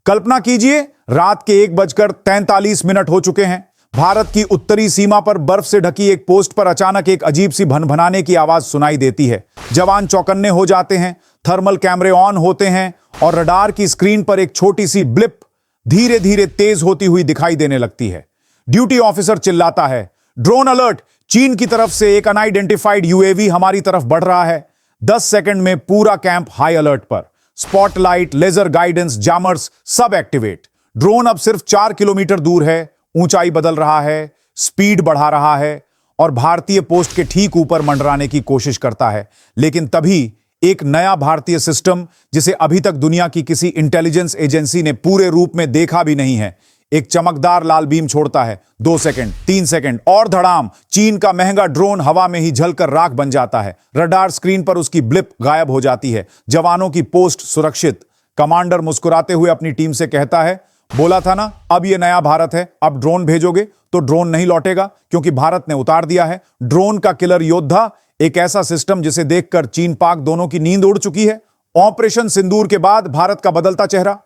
कल्पना कीजिए, रात के 1:43 हो चुके हैं। भारत की उत्तरी सीमा पर बर्फ से ढकी एक पोस्ट पर अचानक एक अजीब सी भनभनाने की आवाज सुनाई देती है। जवान चौकन्ने हो जाते हैं, थर्मल कैमरे ऑन होते हैं और रडार की स्क्रीन पर एक छोटी सी ब्लिप धीरे धीरे तेज होती हुई दिखाई देने लगती है। ड्यूटी ऑफिसर चिल्लाता है, ड्रोन अलर्ट! चीन की तरफ से एक अनआइडेंटिफाइड यूएवी हमारी तरफ बढ़ रहा है। 10 सेकंड में पूरा कैंप हाई अलर्ट पर। स्पॉटलाइट, लेजर गाइडेंस, जामर्स सब एक्टिवेट। ड्रोन अब सिर्फ 4 किलोमीटर दूर है, ऊंचाई बदल रहा है, स्पीड बढ़ा रहा है और भारतीय पोस्ट के ठीक ऊपर मंडराने की कोशिश करता है। लेकिन तभी एक नया भारतीय सिस्टम, जिसे अभी तक दुनिया की किसी इंटेलिजेंस एजेंसी ने पूरे रूप में देखा भी नहीं है, एक चमकदार लाल बीम छोड़ता है। 2 सेकंड, 3 सेकंड और धड़ाम, चीन का महंगा ड्रोन हवा में ही जलकर राख बन जाता है। रडार स्क्रीन पर उसकी ब्लिप गायब हो जाती है। जवानों की पोस्ट सुरक्षित। कमांडर मुस्कुराते हुए अपनी टीम से कहता है, बोला था ना, अब यह नया भारत है। अब ड्रोन भेजोगे तो ड्रोन नहीं लौटेगा, क्योंकि भारत ने उतार दिया है ड्रोन का किलर योद्धा, एक ऐसा सिस्टम जिसे देखकर चीन पाक दोनों की नींद उड़ चुकी है। ऑपरेशन सिंदूर के बाद भारत का बदलता चेहरा।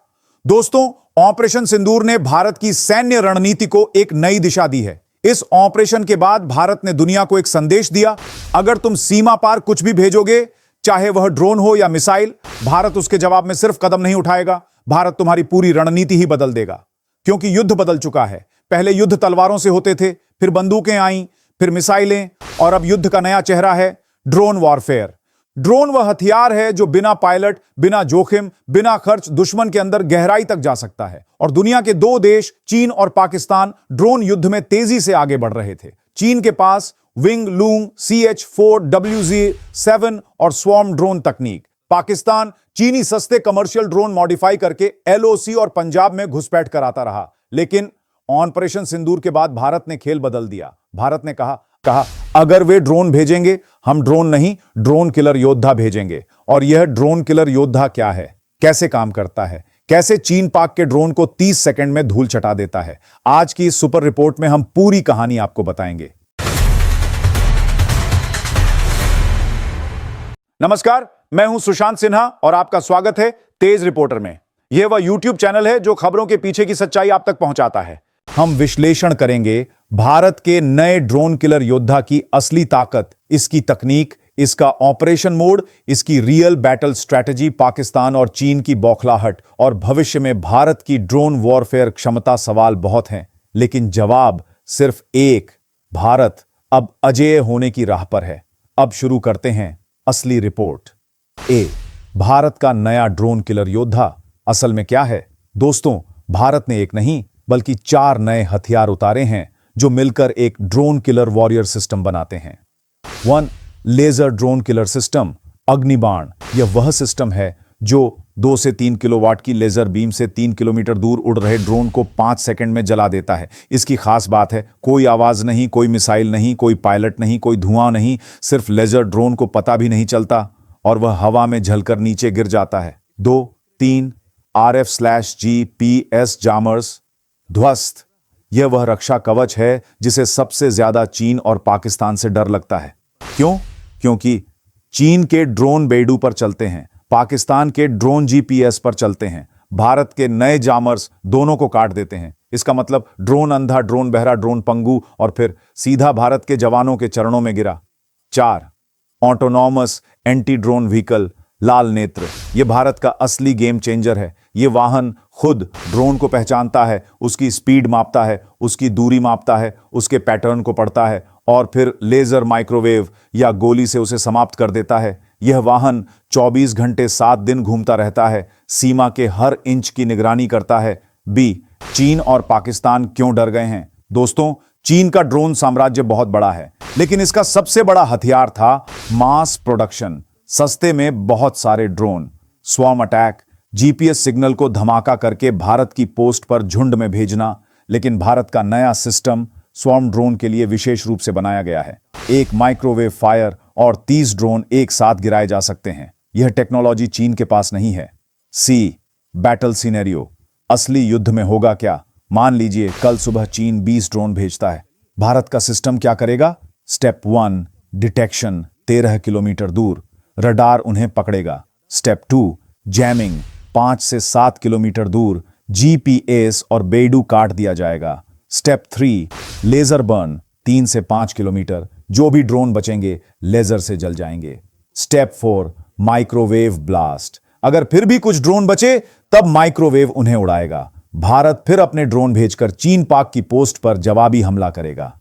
दोस्तों, ऑपरेशन सिंदूर ने भारत की सैन्य रणनीति को एक नई दिशा दी है। इस ऑपरेशन के बाद भारत ने दुनिया को एक संदेश दिया, अगर तुम सीमा पार कुछ भी भेजोगे, चाहे वह ड्रोन हो या मिसाइल, भारत उसके जवाब में सिर्फ कदम नहीं उठाएगा, भारत तुम्हारी पूरी रणनीति ही बदल देगा। क्योंकि युद्ध बदल चुका है। पहले युद्ध तलवारों से होते थे, फिर बंदूकें आईं, फिर मिसाइलें, और अब युद्ध का नया चेहरा है ड्रोन वॉरफेयर। ड्रोन वह हथियार है जो बिना पायलट, बिना जोखिम, बिना खर्च दुश्मन के अंदर गहराई तक जा सकता है। और दुनिया के 2 देश, चीन और पाकिस्तान, ड्रोन युद्ध में तेजी से आगे बढ़ रहे थे। चीन के पास विंग लूंग, CH-4WZ-7 और स्वॉर्म ड्रोन तकनीक। पाकिस्तान चीनी सस्ते कमर्शियल ड्रोन मॉडिफाई करके LOC और पंजाब में घुसपैठ कराता रहा। लेकिन ऑपरेशन सिंदूर के बाद भारत ने खेल बदल दिया। भारत ने कहा अगर वे ड्रोन भेजेंगे, हम ड्रोन नहीं, ड्रोन किलर योद्धा भेजेंगे। और यह ड्रोन किलर योद्धा क्या है, कैसे काम करता है, कैसे चीन पाक के ड्रोन को 30 सेकंड में धूल चटा देता है, आज की इस सुपर रिपोर्ट में हम पूरी कहानी आपको बताएंगे। नमस्कार, मैं हूं सुशांत सिन्हा और आपका स्वागत है तेज रिपोर्टर में। यह वह YouTube चैनल है जो खबरों के पीछे की सच्चाई आप तक पहुंचाता है। हम विश्लेषण करेंगे भारत के नए ड्रोन किलर योद्धा की असली ताकत, इसकी तकनीक, इसका ऑपरेशन मोड, इसकी रियल बैटल स्ट्रैटेजी, पाकिस्तान और चीन की बौखलाहट और भविष्य में भारत की ड्रोन वॉरफेयर क्षमता। सवाल बहुत हैं, लेकिन जवाब सिर्फ एक, भारत अब अजेय होने की राह पर है। अब शुरू करते हैं असली रिपोर्ट। भारत का नया ड्रोन किलर योद्धा असल में क्या है? दोस्तों, भारत ने एक नहीं बल्कि 4 नए हथियार उतारे हैं जो मिलकर एक ड्रोन किलर वॉरियर सिस्टम बनाते हैं। 1. Laser drone killer system, Agnibaan. यह वह सिस्टम है जो 2 से 3 किलोवाट की लेजर बीम से 3 किलोमीटर दूर उड़ रहे ड्रोन को 5 सेकंड में जला देता है। इसकी खास बात है, कोई आवाज नहीं, कोई मिसाइल नहीं, कोई पायलट नहीं, कोई धुआं नहीं, सिर्फ लेजर ड्रोन को पता भी नहीं चलता और वह हवा में झलकर नीचे गिर जाता है। 2. 3. RF/GPS जामर्स, ध्वस्त। यह वह रक्षा कवच है जिसे सबसे ज्यादा चीन और पाकिस्तान से डर लगता है। क्यों? क्योंकि चीन के ड्रोन बेडू पर चलते हैं, पाकिस्तान के ड्रोन GPS पर चलते हैं। भारत के नए जामर्स दोनों को काट देते हैं। इसका मतलब ड्रोन अंधा, ड्रोन बहरा, ड्रोन पंगु और फिर सीधा भारत के जवानों के चरणों में गिरा। 4. ऑटोनॉमस एंटी ड्रोन व्हीकल, लाल नेत्र। यह भारत का असली गेम चेंजर है। यह वाहन खुद ड्रोन को पहचानता है, उसकी स्पीड मापता है, उसकी दूरी मापता है, उसके पैटर्न को पढ़ता है और फिर लेजर, माइक्रोवेव या गोली से उसे समाप्त कर देता है। यह वाहन 24 घंटे 7 दिन घूमता रहता है, सीमा के हर इंच की निगरानी करता है। चीन और पाकिस्तान क्यों डर गए हैं? दोस्तों, चीन का ड्रोन साम्राज्य बहुत बड़ा है, लेकिन इसका सबसे बड़ा हथियार था मास प्रोडक्शन। सस्ते में बहुत सारे drone, swarm attack, GPS signal को धमाका करके भारत की पोस्ट पर झुंड में भेजना। लेकिन भारत का नया सिस्टम स्वॉर्म ड्रोन के लिए विशेष रूप से बनाया गया है। एक माइक्रोवेव फायर और 30 ड्रोन एक साथ गिराए जा सकते हैं। यह टेक्नोलॉजी चीन के पास नहीं है। बैटल सिनेरियो, असली युद्ध में होगा क्या? मान लीजिए कल सुबह चीन 20 ड्रोन भेजता है। भारत का सिस्टम क्या करेगा? स्टेप 1, डिटेक्शन, 13 किलोमीटर दूर, रडार उन्हें पकड़ेगा। स्टेप 2, जैमिंग, 5 से 7 किलोमीटर दूर, जीपीएस और बेडू काट दिया जाएगा। स्टेप 3, लेजर बर्न 3 से 5 किलोमीटर, जो भी ड्रोन बचेंगे लेजर से जल जाएंगे। स्टेप 4, माइक्रोवेव ब्लास्ट, अगर फिर भी कुछ ड्रोन बचे तब माइक्रोवेव उन्हें उड़ाएगा। भारत फिर अपने ड्रोन भेजकर चीन पाक की पोस्ट पर जवाबी हमला करेगा।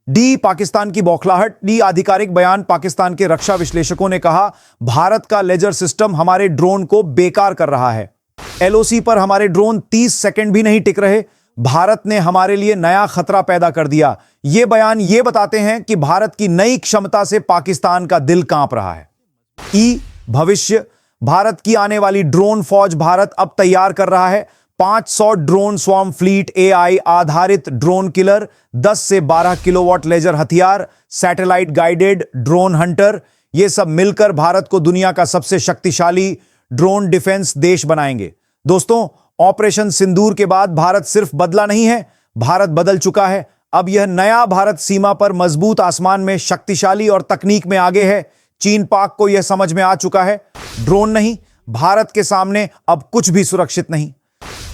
डी पाकिस्तान की बौखलाहट। डी आधिकारिक बयान। पाकिस्तान के रक्षा विश्लेषकों ने कहा, भारत का लेजर सिस्टम हमारे ड्रोन को बेकार कर रहा है। एलओसी पर हमारे ड्रोन 30 सेकंड भी नहीं टिक रहे। भारत ने हमारे लिए नया खतरा पैदा कर दिया। यह बयान यह बताते हैं कि भारत की नई क्षमता से पाकिस्तान का दिल कांप रहा है। ई भविष्य। भारत की आने वाली ड्रोन फौज भारत अब तैयार कर रहा है। 500 ड्रोन स्वॉर्म फ्लीट, एआई आधारित ड्रोन किलर, 10 से 12 किलोवाट लेजर हथियार, सैटेलाइट गाइडेड ड्रोन हंटर, यह सब मिलकर भारत को दुनिया का सबसे शक्तिशाली ड्रोन डिफेंस देश बनाएंगे। दोस्तों, ऑपरेशन सिंदूर के बाद भारत सिर्फ बदला नहीं है, भारत बदल चुका है। अब यह नया भारत सीमा पर मजबूत, आसमान में शक्तिशाली और तकनीक में आगे है। चीन पाक को यह समझ में आ चुका है, ड्रोन नहीं, भारत के सामने अब कुछ भी सुरक्षित नहीं।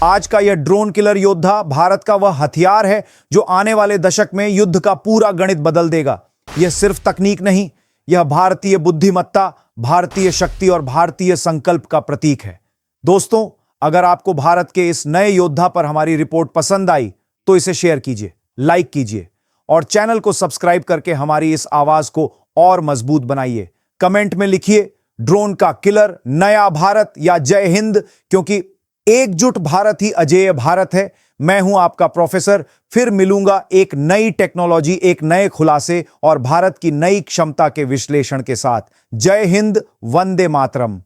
आज का यह ड्रोन किलर योद्धा भारत का वह हथियार है जो आने वाले दशक में युद्ध का पूरा गणित बदल देगा। यह सिर्फ तकनीक नहीं, यह भारतीय बुद्धिमत्ता, भारतीय शक्ति और भारतीय संकल्प का प्रतीक है। दोस्तों, अगर आपको भारत के इस नए योद्धा पर हमारी रिपोर्ट पसंद आई तो इसे शेयर कीजिए, लाइक कीजिए और चैनल को सब्सक्राइब करके हमारी इस आवाज को और मजबूत बनाइए। कमेंट में लिखिए ड्रोन का किलर, नया भारत या जय हिंद, क्योंकि एकजुट भारत ही अजेय भारत है। मैं हूं आपका प्रोफेसर, फिर मिलूंगा एक नई टेक्नोलॉजी, एक नए खुलासे और भारत की नई क्षमता के विश्लेषण के साथ। जय हिंद, वंदे मातरम।